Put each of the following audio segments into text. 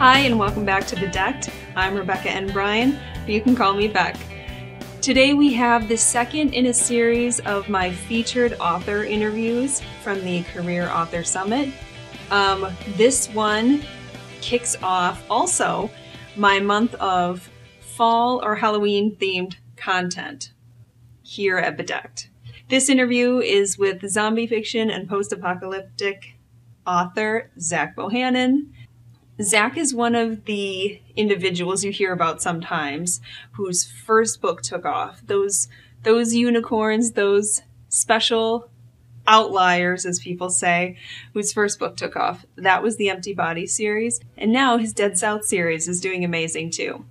Hi, and welcome back to Bedecked. I'm Rebecca and Brian, but you can call me Beck. Today we have the second in a series of my featured author interviews from the Career Author Summit. This one kicks off also my month of fall or Halloween themed content here at Bedecked. This interview is with zombie fiction and post-apocalyptic author Zach Bohannon. Zach is one of the individuals you hear about sometimes whose first book took off. Those unicorns, those special outliers, as people say, whose first book took off. That was the Empty Body series. And now his Dead South series is doing amazing too.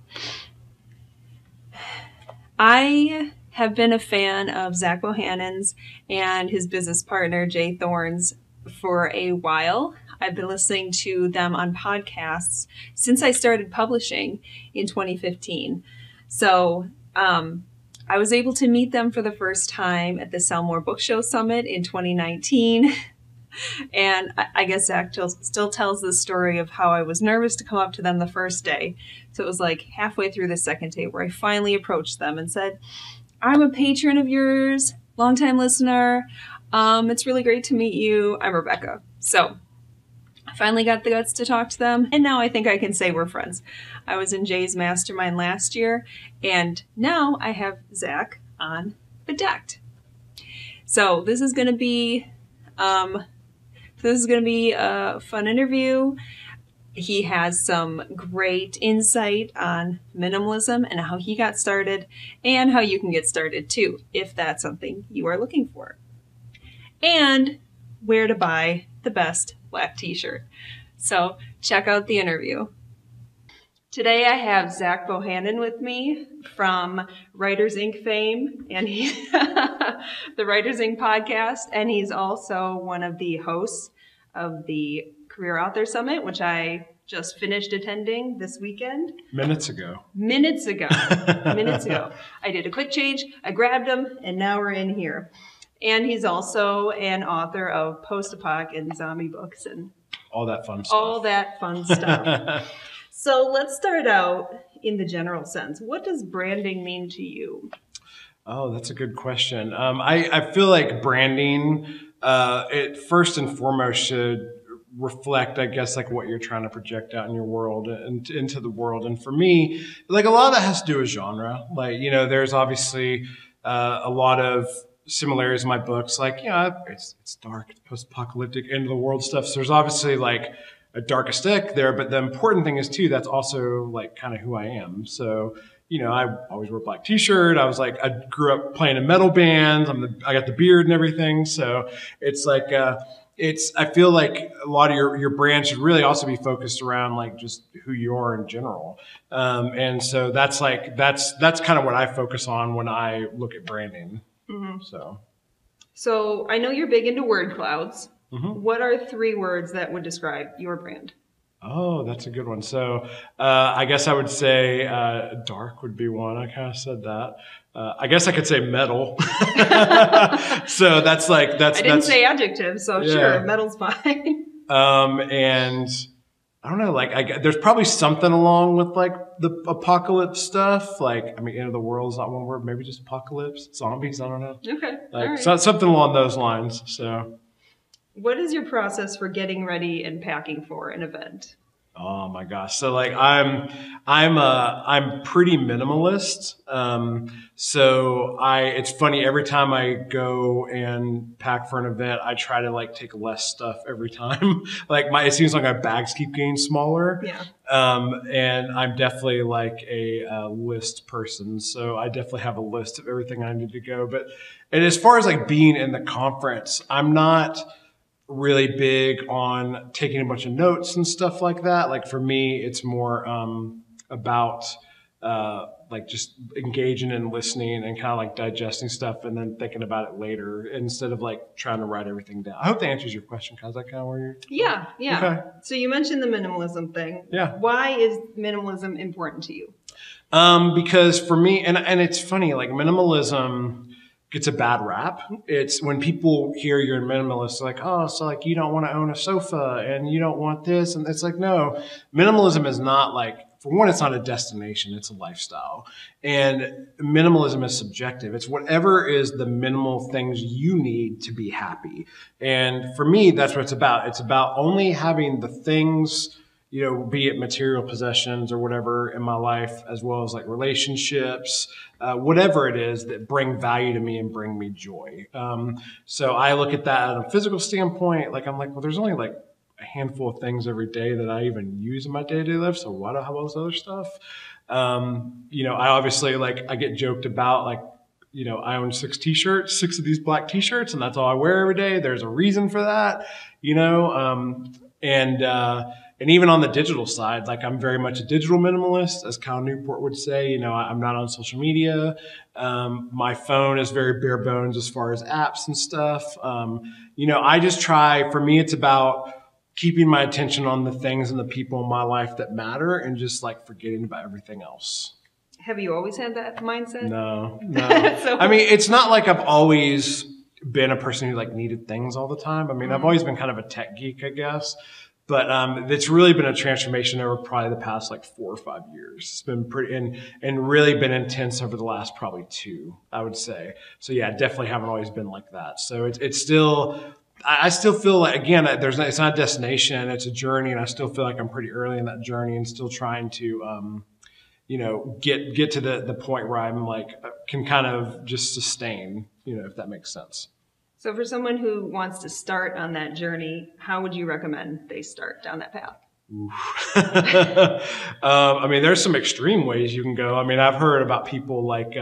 I have been a fan of Zach Bohannon's and his business partner, Jay Thorne's, for a while. I've been listening to them on podcasts since I started publishing in 2015. So I was able to meet them for the first time at the Sell More Book Show Summit in 2019. And I guess Zach still tells the story of how I was nervous to come up to them the first day. So it was like halfway through the second day where I finally approached them and said, I'm a patron of yours, longtime listener. It's really great to meet you. I'm Rebecca. So I finally got the guts to talk to them, and now I think I can say we're friends. I was in Jay's mastermind last year, and now I have Zach on Bedecked. So this is going to be a fun interview. He has some great insight on minimalism and how he got started, and how you can get started too, if that's something you are looking for. And where to buy the best black t-shirt. So check out the interview. Today I have Zach Bohannon with me from Writers Inc. fame, and the Writers Inc. podcast, and he's also one of the hosts of the Career Author Summit, which I just finished attending this weekend. Minutes ago. I did a quick change, I grabbed him, and now we're in here. And he's also an author of post-apoc and zombie books and all that fun stuff. So let's start out in the general sense. What does branding mean to you? Oh, that's a good question. I feel like branding, it first and foremost should reflect, I guess, like what you're trying to project out in your world and into the world. And for me, like a lot of that has to do with genre. Like, you know, there's obviously a lot of similarities in my books, like, you know, it's dark, it's post-apocalyptic, end of the world stuff. So there's obviously like a dark aesthetic there, but the important thing is too, that's also like kind of who I am. So, you know, I always wore a black t-shirt. I grew up playing in metal bands. I got the beard and everything. So it's like, I feel like a lot of your brand should really also be focused around like just who you are in general. And so that's kind of what I focus on when I look at branding. Mm-hmm. So I know you're big into word clouds. Mm-hmm. What are 3 words that would describe your brand? Oh, that's a good one. So I guess I would say dark would be one. I kind of said that. I guess I could say metal. So that's like I didn't say adjective, so yeah. Sure, metal's fine. And I don't know, like there's probably something along with like the apocalypse stuff. Like, I mean, end of the world is not one word. Maybe just apocalypse, zombies. I don't know. Okay, like right. Something along those lines. So, what is your process for getting ready and packing for an event? Oh my gosh. So like I'm pretty minimalist. So it's funny, every time I go and pack for an event, I try to like take less stuff every time. Like it seems like my bags keep getting smaller. Yeah. And I'm definitely like a list person. So I definitely have a list of everything I need to go. And as far as like being in the conference, I'm not really big on taking a bunch of notes and stuff like that. Like for me, it's more about like just engaging and listening and kind of like digesting stuff and then thinking about it later instead of like trying to write everything down. I hope that answers your question. Is that kind of where you're? Yeah. Okay. So you mentioned the minimalism thing. Yeah. Why is minimalism important to you? Because for me, and it's funny, like minimalism, gets a bad rap. It's when people hear you're a minimalist, like, oh, so like you don't want to own a sofa and you don't want this. And it's like, no, minimalism is not like, for one, it's not a destination, it's a lifestyle. And minimalism is subjective. It's whatever is the minimal things you need to be happy. And for me, that's what it's about. It's about only having the things, you know, be it material possessions or whatever in my life, as well as like relationships, whatever it is that bring value to me and bring me joy. So I look at that at a physical standpoint. Like I'm like, well, there's only like a handful of things every day that I even use in my day-to-day life. So why do I have all this other stuff? You know, I obviously like, I get joked about like, you know, I own 6 t-shirts, 6 of these black t-shirts, and that's all I wear every day. There's a reason for that, you know, and even on the digital side, like I'm very much a digital minimalist, as Cal Newport would say. You know, I'm not on social media. My phone is very bare bones as far as apps and stuff. You know, I just try, for me, it's about keeping my attention on the things and the people in my life that matter and just like forgetting about everything else. Have you always had that mindset? No. I mean, it's not like I've always been a person who like needed things all the time. I mean, I've always been kind of a tech geek, I guess. But it's really been a transformation over probably the past like 4 or 5 years. It's been pretty and really been intense over the last probably 2, I would say. So yeah, definitely haven't always been like that. So it's still, I still feel like, again, it's not a destination, it's a journey, and I still feel like I'm pretty early in that journey and still trying to you know, get to the point where I'm like can kind of just sustain, you know, if that makes sense. So for someone who wants to start on that journey, how would you recommend they start down that path? I mean, there's some extreme ways you can go. I mean, I've heard about people like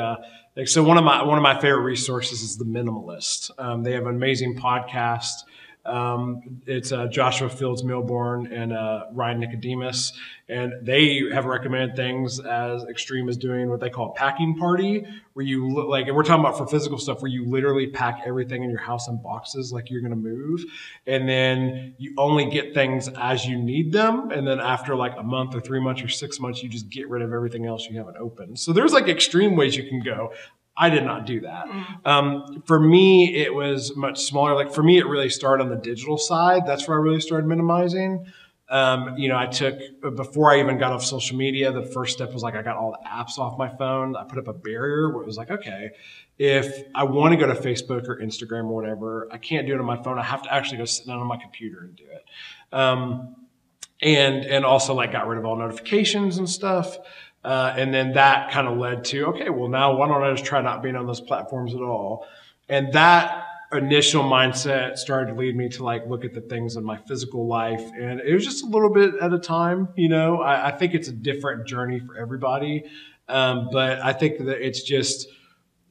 so one of my favorite resources is The Minimalist. They have an amazing podcast. It's Joshua Fields Milburn and Ryan Nicodemus, and they have recommended things as extreme as doing what they call a packing party, where you like, and we're talking about for physical stuff, where you literally pack everything in your house in boxes like you're going to move, and then you only get things as you need them, and then after like a month or 3 months or 6 months, you just get rid of everything else you haven't opened. So there's like extreme ways you can go. I did not do that. For me, it was much smaller. Like for me, it really started on the digital side. That's where I really started minimizing. You know, before I even got off social media, the first step was like, I got all the apps off my phone. I put up a barrier where it was like, okay, if I want to go to Facebook or Instagram or whatever, I can't do it on my phone. I have to actually go sit down on my computer and do it. And also like got rid of all notifications and stuff. And then that kind of led to, okay, well now why don't I just try not being on those platforms at all? And that initial mindset started to lead me to like look at the things in my physical life. And it was just a little bit at a time, you know. I think it's a different journey for everybody. But I think that it's just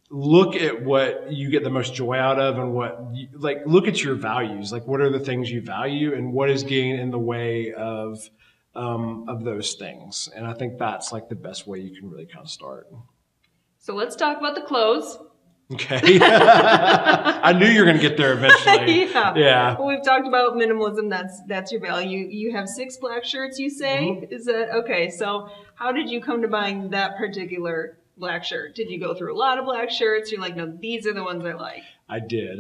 look at what you get the most joy out of and look at your values. Like what are the things you value and what is getting in the way of those things. And I think that's like the best way you can really kind of start. So let's talk about the clothes. Okay. I knew you were going to get there eventually. Yeah. Well, we've talked about minimalism. That's your value. You have 6 black shirts, you say? Is that okay? So how did you come to buying that particular black shirt? Did you go through a lot of black shirts? You're like, no, these are the ones I like. I did.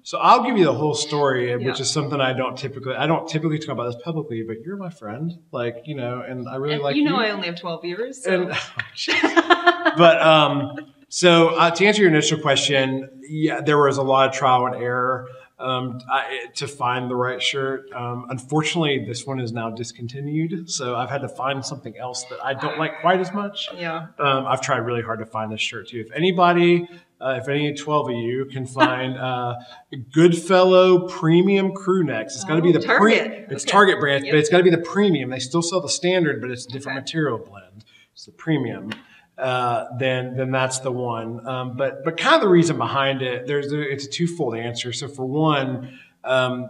So I'll give you the whole story, which is something I don't typically talk about this publicly, but you're my friend, like, you know, and I really like you. You know, I only have 12 viewers. So. But so to answer your initial question, yeah, there was a lot of trial and error to find the right shirt. Unfortunately, this one is now discontinued, so I've had to find something else that I don't like quite as much. Yeah. I've tried really hard to find this shirt too. If any 12 of you can find Goodfellow premium crew necks, it's got to be the Target. It's Target brand, but it's got to be the premium. They still sell the standard, but it's a different material blend. It's the premium. Then that's the one. But kind of the reason behind it, it's a twofold answer. So for one,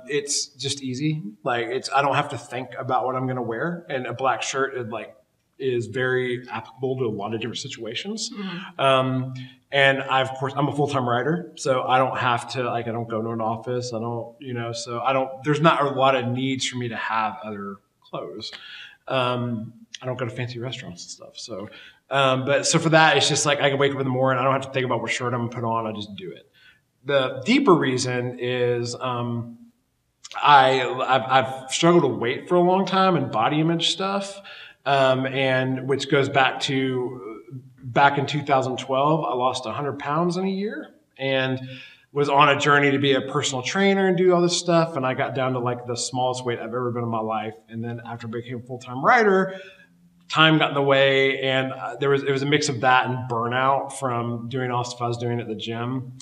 it's just easy. Like I don't have to think about what I'm going to wear, and a black shirt is very applicable to a lot of different situations. And of course, I'm a full-time writer, so I don't have to, I don't go to an office. I don't, there's not a lot of needs for me to have other clothes. I don't go to fancy restaurants and stuff. So, But so for that, it's just like I can wake up in the morning. I don't have to think about what shirt I'm going to put on. I just do it. The deeper reason is I've struggled with weight for a long time and body image stuff, and which goes back in 2012, I lost 100 pounds in a year and was on a journey to be a personal trainer and do all this stuff. And I got down to like the smallest weight I've ever been in my life. And then after I became a full-time writer, time got in the way, and it was a mix of that and burnout from doing all the stuff I was doing at the gym.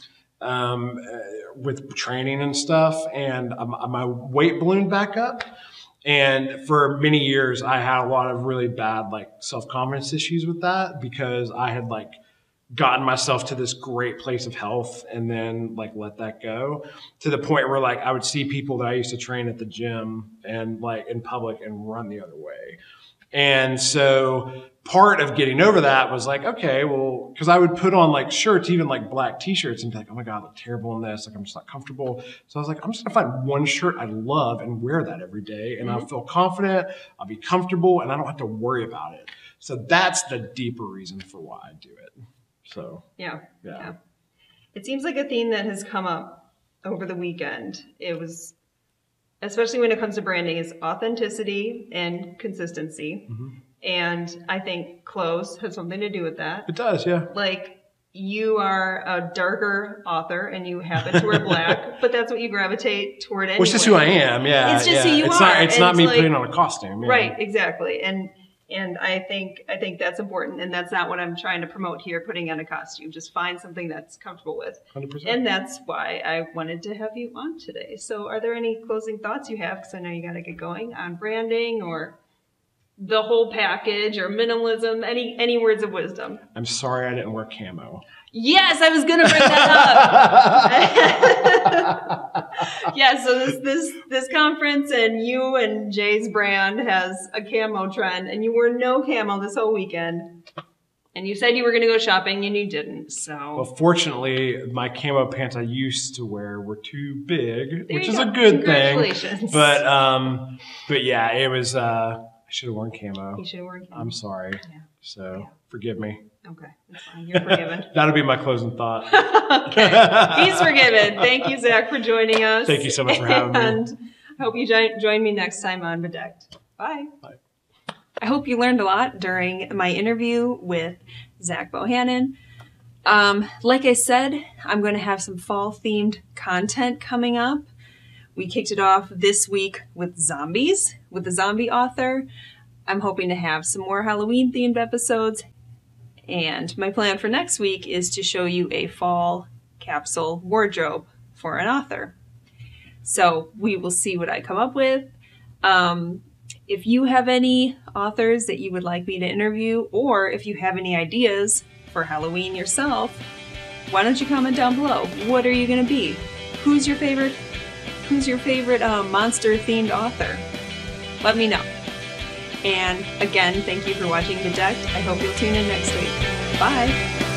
With training and stuff, and my weight ballooned back up. And for many years, I had a lot of really bad like self-confidence issues with that, because I had like gotten myself to this great place of health and then like let that go, to the point where like I would see people that I used to train at the gym and like in public and run the other way. And so part of getting over that was like, okay, well, because I would put on like shirts, even like black t-shirts, and be like, oh my God, I look terrible in this. Like, I'm just not comfortable. So I was like, I'm just gonna find one shirt I love and wear that every day. And I'll feel confident, I'll be comfortable, and I don't have to worry about it. So that's the deeper reason for why I do it. So yeah. It seems like a theme that has come up over the weekend. It was, especially when it comes to branding, is authenticity and consistency. And I think clothes have something to do with that. It does, yeah. Like, you are a darker author and you happen to wear black, but that's what you gravitate toward anyway. Which is who I am, yeah. It's just who you are. It's not me like, putting on a costume. Yeah. Right, exactly. And I think that's important, and that's not what I'm trying to promote here, putting on a costume. Just find something that's comfortable with. 100%. And that's why I wanted to have you on today. So are there any closing thoughts you have? Because I know you got to get going on branding or the whole package or minimalism, any words of wisdom? I'm sorry I didn't wear camo. Yes, I was going to bring that up. Yeah, so this conference and you and Jay's brand has a camo trend, and you wore no camo this whole weekend. And you said you were going to go shopping, and you didn't. So, well, fortunately, my camo pants I used to wear were too big, which is a good thing. Congratulations. But yeah, it was. I should have worn camo. You should have worn camo. I'm sorry. Yeah. So forgive me. Okay, that's fine. You're forgiven. That'll be my closing thought. Okay. He's forgiven. Thank you, Zach, for joining us. Thank you so much for having me. And I hope you join me next time on Bedecked. Bye. Bye. I hope you learned a lot during my interview with Zach Bohannon. Like I said, I'm going to have some fall-themed content coming up. We kicked it off this week with zombies, with the zombie author. I'm hoping to have some more Halloween-themed episodes. And my plan for next week is to show you a fall capsule wardrobe for an author. So we will see what I come up with. If you have any authors that you would like me to interview, or if you have any ideas for Halloween yourself, why don't you comment down below? What are you going to be? Who's your favorite monster-themed author? Let me know. And again, thank you for watching Bedecked. I hope you'll tune in next week. Bye!